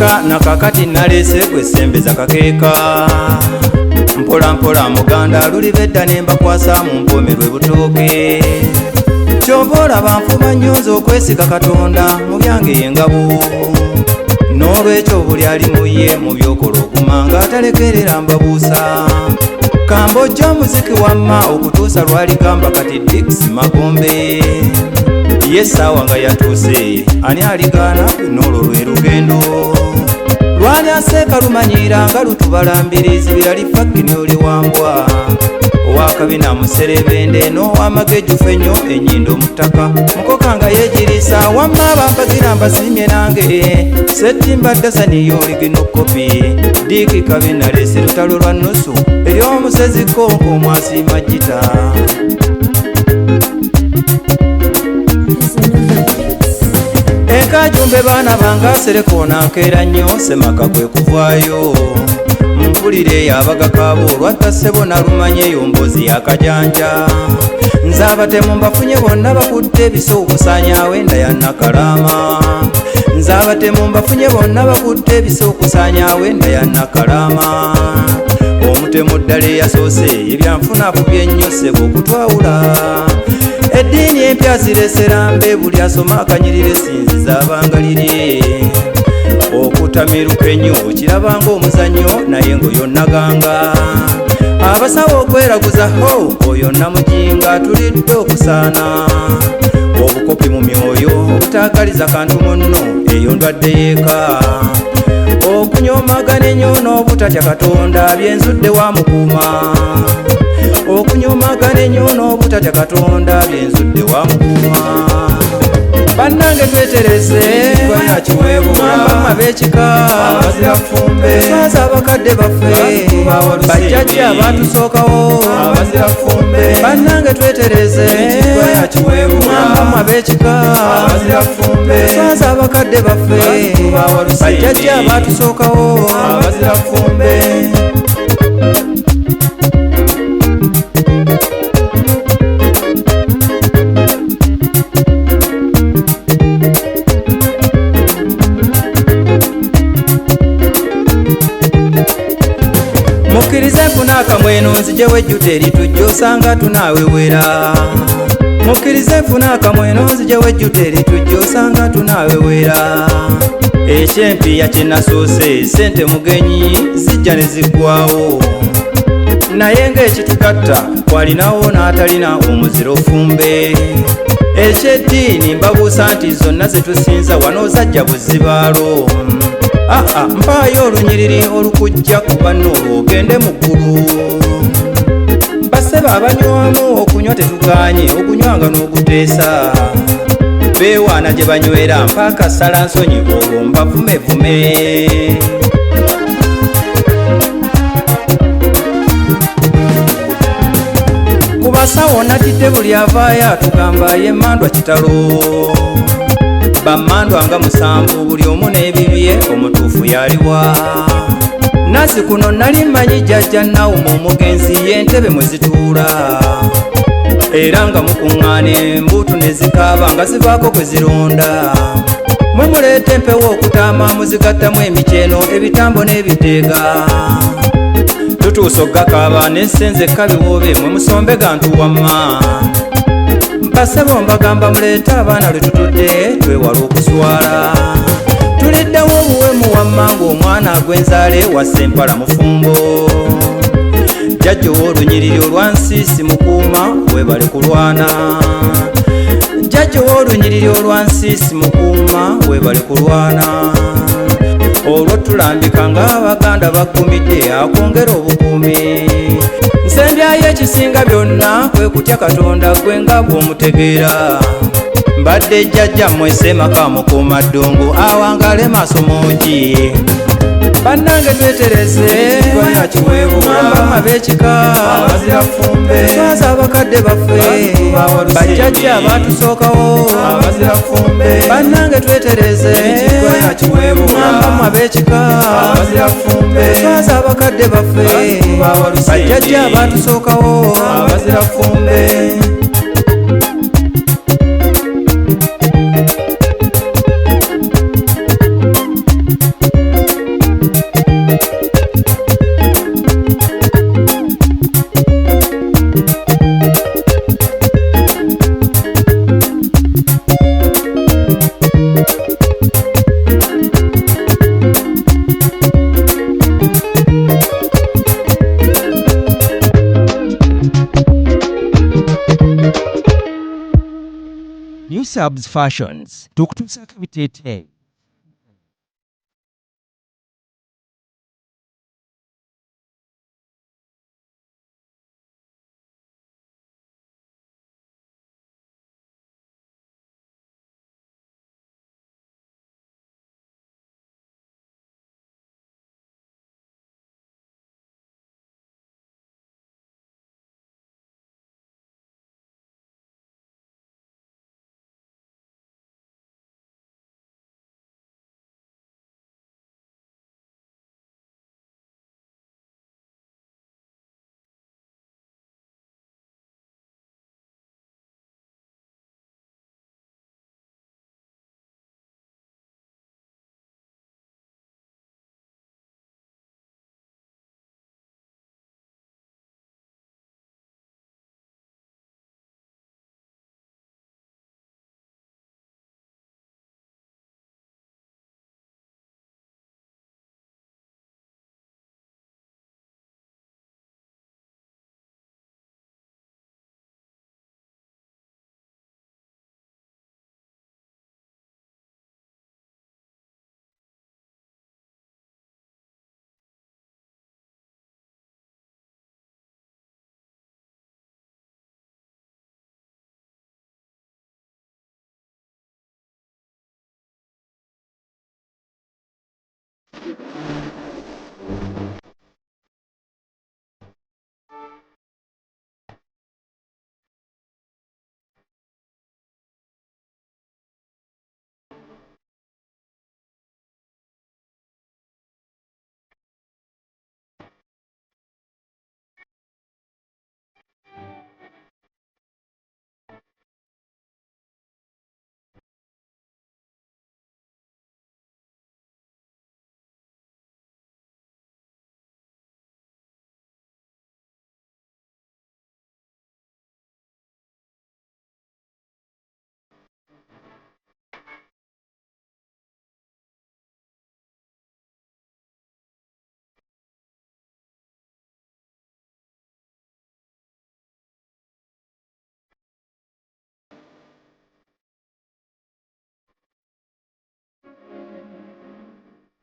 Kakeeka nakakati nalese gwe sembeza kakeeka mpola mpola muganda lulibedda nembakwasa mu mpomerwe butooke kyova olaba nfuba nnyo okwesiga Katonda mu byange engabo n'olwekyo buli ali muye mu byokola okumanga atalekerera mbabuusa kambojja omuziki wamma okutuusa lwaligamba kati Dix Magombe ye essaawa nga yatuuse ani aligaana n'olwo lwe lugendo lwali aseeka lumanyira nga lutubalambirizi bye yali fakini oli wambwa owakabina muserebende n'owamageju fenyo enyindo mutaka mukoka nga yegirisa wamma bampagira mbasimye nange setimba dasani y'oligino kopi Diki kabina lesi lutalo lwa nusu ery'omusezi konko mwasiima gita Ekajumbe baana banga serekona nkeera nnyo semaka kwe kuvaayo mpulire yabaga kaabo olwatta ssebo nalumanyeyo mbozi yakajanja nze abatemu mbafunye bonna bakutte ebiso okusanya wenda ya Nakalama nze abatemu mbafunye bonna bakutte ebiso okusanya wenda ya Nakalama omutemu ddala eyasoose ebyanfuna akubye ennyo ssebo okutwawula eddiini empya ziresera mbe buli asoma akanyirire sinziza abangalire okutamiruka ennyo kirabanga omuzannyo naye ng'oyonnaganga abasawo okweraguza ho oyo namujinga tulidde okusaana obukopi mu myoyo obutaagaliza kantu munno eyo ndwadde yeeka okunyomagana ennyo n'obutatya Katonda byenzudde wa mukuuma okunyomagana ennyo n'obutatya Katonda byenzudde wa mukuuma bannange twetereze mwamba ab'ekika saaza abakadde baffe bajjajja abatusookawo bannange twetereze mwamba ab'ekika saaza abakadde baffe bajjajja abatusookawo mukkirize nfuna akamweno nzijewo ejjuta eritujja osanga tunaawewera mukkirize nfuna akamweno nzijewo ejjuta eritujja osanga tunaawewera ekyempiya kye nasoose sente mugenyi zijja ne ziggwawo naye ng'ekitugatta walinawo n'atalina omuziro fumbe ekyeddiini mbabuusa nti zonna ze tusinza wano zajja buzibaalo mpaayo olunyiriri olukujja ku banno ogende mu ggulu bassebe abanywamu okunywa tetuganye okunywanga n'okuteesa beewaana gye banywera mpaaka ssalansonyi olwo mbavumevume ku basawo natidde buli avaayo atugamba ye Mandwa kitalo bammandwa nga musanvu buli omu n'ebibye omutuufu yaliwa nazi kuno nali mmanyi jjajja Nawuma omugenzi y'entebe mwe zituula era nga mukuŋŋaana embuutu ne zikaaba nga zivaako kwe zironda mwe muleeta empewo okutaama muzigattamu emiceeno ebitambo n'ebiteega tutuusa oggakaaba n'essenze ekkabiwoobe mwe musombe gantu wamma bassebo mbagamba muleeta abaana lwe tutudde twewala okuswala tuliddewo obuwemu wamma ng'omwana agwenzaale wasse empala mufumbo jjajja ow'olunyiriri olwansiisi mukuuma weebale kulwana jjajja ow'olunyiriri olwansiisi mukuuma weebale kulwana olwo tulambika ng'abaganda baggumidde akwongera obukuumi nsembyayo ekisinga byonna kwe kutya Katonda gwe nga bw'omutegeera mbadde jjajja mwese maka mukuuma ddungu awangale masomogi bannange twetereze mwamba ab'ekika saaza abakadde baffe bajjajja abatusookawo bannange twetereze mwamba ab'ekika saaza abakadde baffe bajjajja abatusookawo Subs Fashions tukutuusako ebiteeteeyi